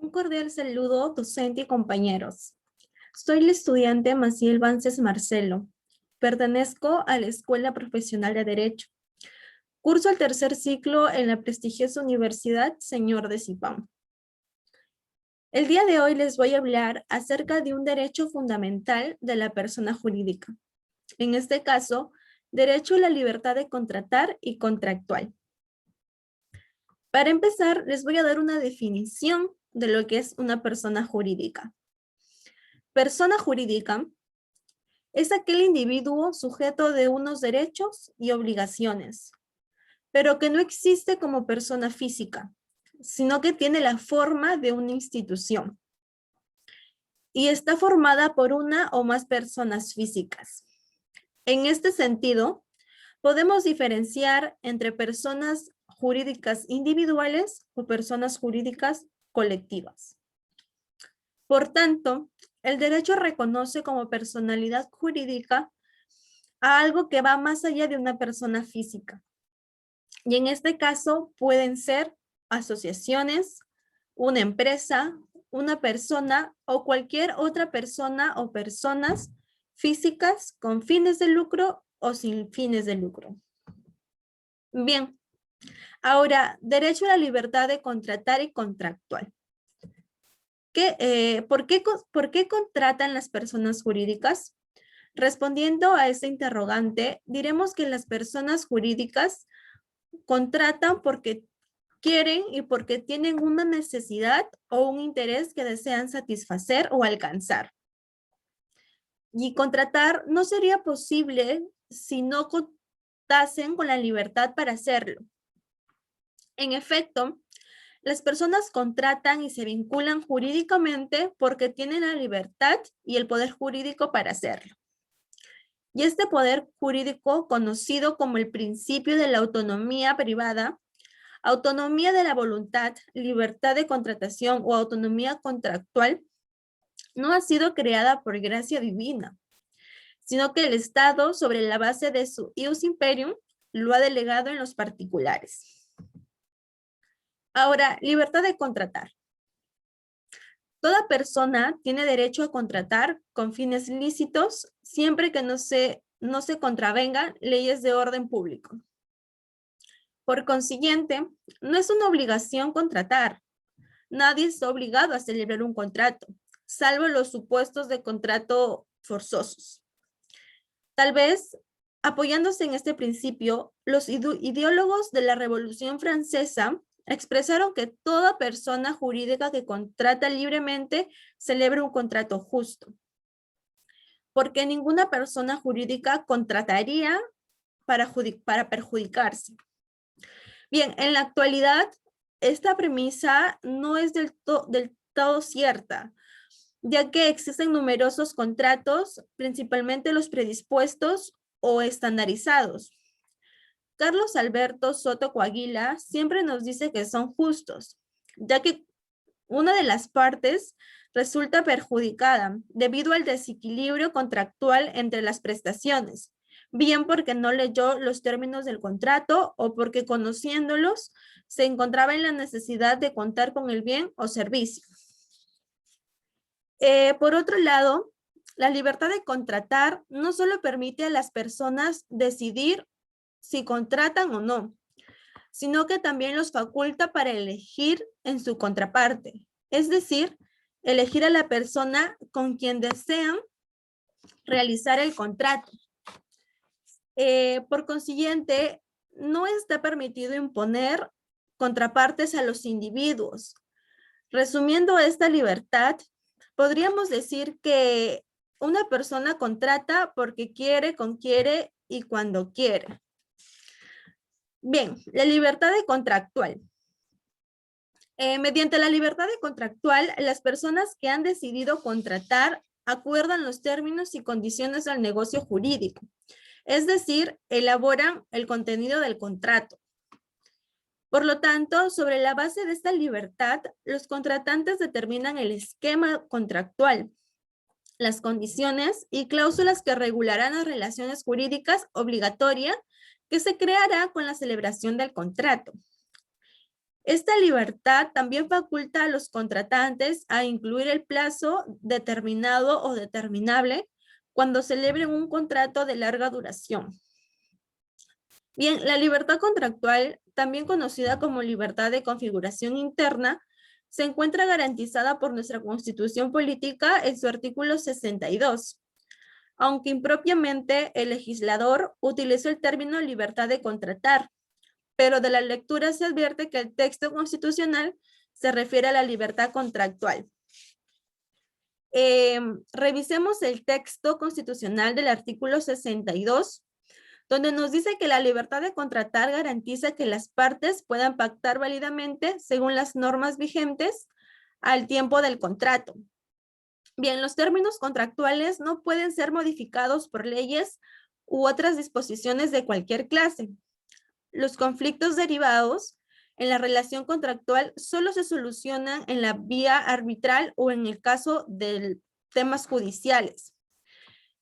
Un cordial saludo, docente y compañeros. Soy la estudiante Maciel Vances Marcelo. Pertenezco a la Escuela Profesional de Derecho. Curso el tercer ciclo en la prestigiosa Universidad Señor de Cipán. El día de hoy les voy a hablar acerca de un derecho fundamental de la persona jurídica. En este caso, derecho a la libertad de contratar y contractual. Para empezar, les voy a dar una definición de lo que es una persona jurídica. Persona jurídica es aquel individuo sujeto de unos derechos y obligaciones, pero que no existe como persona física, sino que tiene la forma de una institución y está formada por una o más personas físicas. En este sentido, podemos diferenciar entre personas jurídicas individuales o personas jurídicas colectivas. Por tanto, el derecho reconoce como personalidad jurídica a algo que va más allá de una persona física. Y en este caso pueden ser asociaciones, una empresa, una persona o cualquier otra persona o personas físicas con fines de lucro o sin fines de lucro. Bien, ahora, derecho a la libertad de contratar y contractual. ¿Por qué contratan las personas jurídicas? Respondiendo a esta interrogante, diremos que las personas jurídicas contratan porque quieren y porque tienen una necesidad o un interés que desean satisfacer o alcanzar. Y contratar no sería posible si no contasen con la libertad para hacerlo. En efecto, las personas contratan y se vinculan jurídicamente porque tienen la libertad y el poder jurídico para hacerlo. Y este poder jurídico, conocido como el principio de la autonomía privada, autonomía de la voluntad, libertad de contratación o autonomía contractual, no ha sido creada por gracia divina, sino que el Estado, sobre la base de su ius imperium, lo ha delegado en los particulares. Ahora, libertad de contratar. Toda persona tiene derecho a contratar con fines lícitos siempre que no se contravengan leyes de orden público. Por consiguiente, no es una obligación contratar. Nadie está obligado a celebrar un contrato, salvo los supuestos de contrato forzosos. Tal vez, apoyándose en este principio, los ideólogos de la Revolución Francesa expresaron que toda persona jurídica que contrata libremente celebra un contrato justo, porque ninguna persona jurídica contrataría para perjudicarse. Bien, en la actualidad, esta premisa no es del todo cierta, ya que existen numerosos contratos, principalmente los predispuestos o estandarizados. Carlos Alberto Soto Coaguila siempre nos dice que son justos, ya que una de las partes resulta perjudicada debido al desequilibrio contractual entre las prestaciones, bien porque no leyó los términos del contrato o porque conociéndolos se encontraba en la necesidad de contar con el bien o servicio. Por otro lado, la libertad de contratar no solo permite a las personas decidir si contratan o no, sino que también los faculta para elegir en su contraparte, es decir, elegir a la persona con quien desean realizar el contrato. Por consiguiente, no está permitido imponer contrapartes a los individuos. Resumiendo esta libertad, podríamos decir que una persona contrata porque quiere, con quiere y cuando quiere. Bien, la libertad de contractual. Mediante la libertad de contractual, las personas que han decidido contratar acuerdan los términos y condiciones del negocio jurídico, es decir, elaboran el contenido del contrato. Por lo tanto, sobre la base de esta libertad, los contratantes determinan el esquema contractual, las condiciones y cláusulas que regularán las relaciones jurídicas obligatorias que se creará con la celebración del contrato. Esta libertad también faculta a los contratantes a incluir el plazo determinado o determinable cuando celebren un contrato de larga duración. Bien, la libertad contractual, también conocida como libertad de configuración interna, se encuentra garantizada por nuestra Constitución Política en su artículo 62. Aunque impropiamente el legislador utilizó el término libertad de contratar, pero de la lectura se advierte que el texto constitucional se refiere a la libertad contractual. Revisemos el texto constitucional del artículo 62, donde nos dice que la libertad de contratar garantiza que las partes puedan pactar válidamente según las normas vigentes al tiempo del contrato. Bien, los términos contractuales no pueden ser modificados por leyes u otras disposiciones de cualquier clase. Los conflictos derivados en la relación contractual solo se solucionan en la vía arbitral o en el caso de temas judiciales.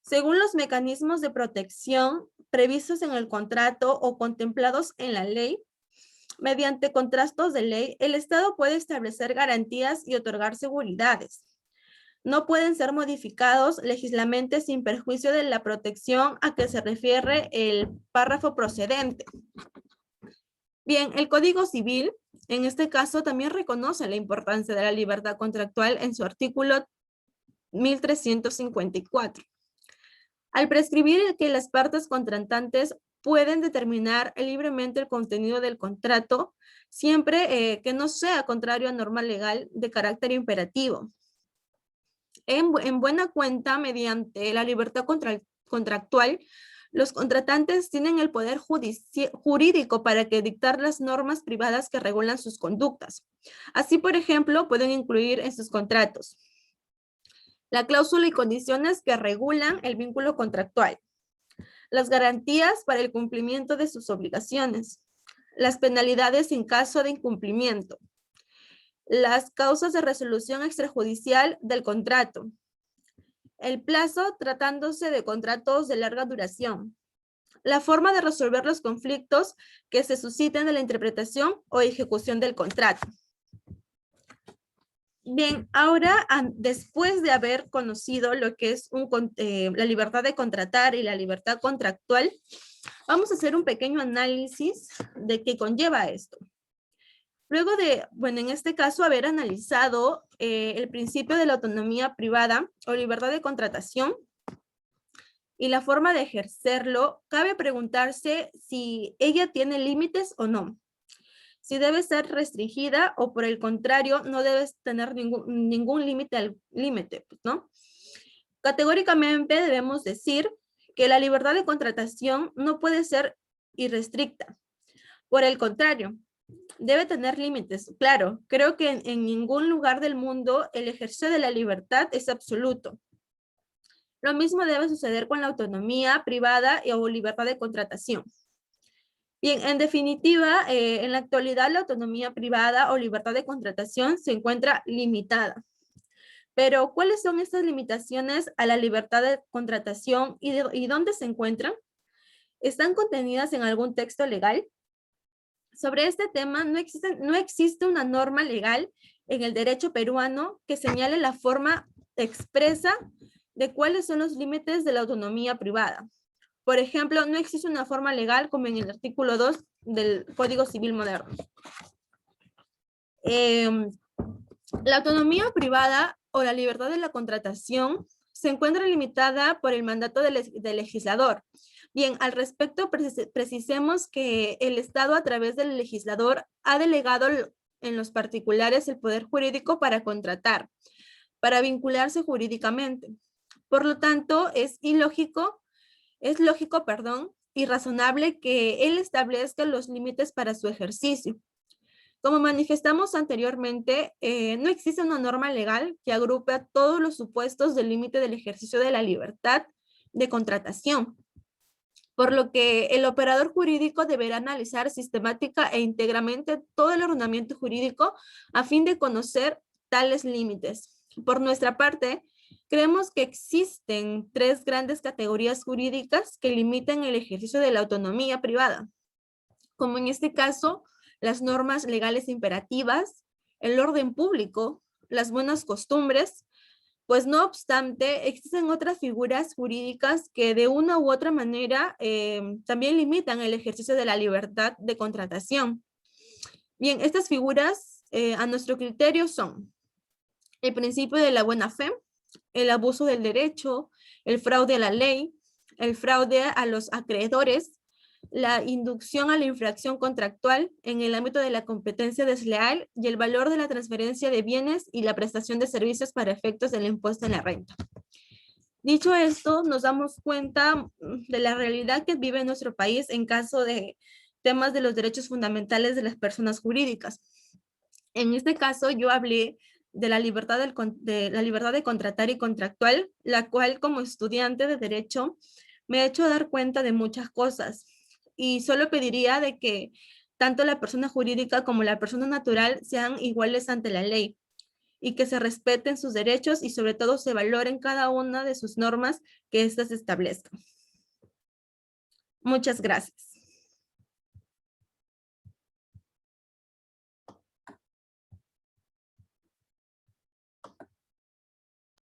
Según los mecanismos de protección previstos en el contrato o contemplados en la ley, mediante contratos de ley, el Estado puede establecer garantías y otorgar seguridades. No pueden ser modificados legislativamente sin perjuicio de la protección a que se refiere el párrafo procedente. Bien, el Código Civil, en este caso, también reconoce la importancia de la libertad contractual en su artículo 1354. Al prescribir que las partes contratantes pueden determinar libremente el contenido del contrato, siempre que no sea contrario a norma legal de carácter imperativo. En buena cuenta, mediante la libertad contractual, los contratantes tienen el poder jurídico para dictar las normas privadas que regulan sus conductas. Así, por ejemplo, pueden incluir en sus contratos la cláusula y condiciones que regulan el vínculo contractual, las garantías para el cumplimiento de sus obligaciones, las penalidades en caso de incumplimiento, las causas de resolución extrajudicial del contrato, el plazo tratándose de contratos de larga duración, la forma de resolver los conflictos que se susciten de la interpretación o ejecución del contrato. Bien, ahora después de haber conocido lo que es la libertad de contratar y la libertad contractual, vamos a hacer un pequeño análisis de qué conlleva esto. Luego de, bueno, en este caso, haber analizado el principio de la autonomía privada o libertad de contratación y la forma de ejercerlo, cabe preguntarse si ella tiene límites o no. Si debe ser restringida o por el contrario, no debe tener ningún límite, pues, ¿no? Categóricamente debemos decir que la libertad de contratación no puede ser irrestricta. Por el contrario, debe tener límites. Claro, creo que en ningún lugar del mundo el ejercicio de la libertad es absoluto. Lo mismo debe suceder con la autonomía privada o libertad de contratación. Bien, en definitiva, en la actualidad la autonomía privada o libertad de contratación se encuentra limitada. Pero, ¿cuáles son estas limitaciones a la libertad de contratación y dónde se encuentran? ¿Están contenidas en algún texto legal? Sobre este tema, no existe una norma legal en el derecho peruano que señale la forma expresa de cuáles son los límites de la autonomía privada. Por ejemplo, no existe una forma legal como en el artículo 2 del Código Civil moderno. La autonomía privada o la libertad de la contratación se encuentra limitada por el mandato del legislador. Bien, al respecto, precisemos que el Estado a través del legislador ha delegado en los particulares el poder jurídico para contratar, para vincularse jurídicamente. Por lo tanto, es lógico, y razonable que él establezca los límites para su ejercicio. Como manifestamos anteriormente, no existe una norma legal que agrupe a todos los supuestos del límite del ejercicio de la libertad de contratación, por lo que el operador jurídico deberá analizar sistemática e íntegramente todo el ordenamiento jurídico a fin de conocer tales límites. Por nuestra parte, creemos que existen tres grandes categorías jurídicas que limitan el ejercicio de la autonomía privada, como en este caso, las normas legales imperativas, el orden público, las buenas costumbres, pues no obstante, existen otras figuras jurídicas que de una u otra manera también limitan el ejercicio de la libertad de contratación. Bien, estas figuras a nuestro criterio son el principio de la buena fe, el abuso del derecho, el fraude a la ley, el fraude a los acreedores, la inducción a la infracción contractual en el ámbito de la competencia desleal y el valor de la transferencia de bienes y la prestación de servicios para efectos del impuesto en la renta. Dicho esto, nos damos cuenta de la realidad que vive nuestro país en caso de temas de los derechos fundamentales de las personas jurídicas. En este caso, yo hablé de la libertad de contratar y contractual, la cual como estudiante de Derecho me ha hecho dar cuenta de muchas cosas. Y solo pediría de que tanto la persona jurídica como la persona natural sean iguales ante la ley y que se respeten sus derechos y sobre todo se valoren cada una de sus normas que éstas establezcan. Muchas gracias.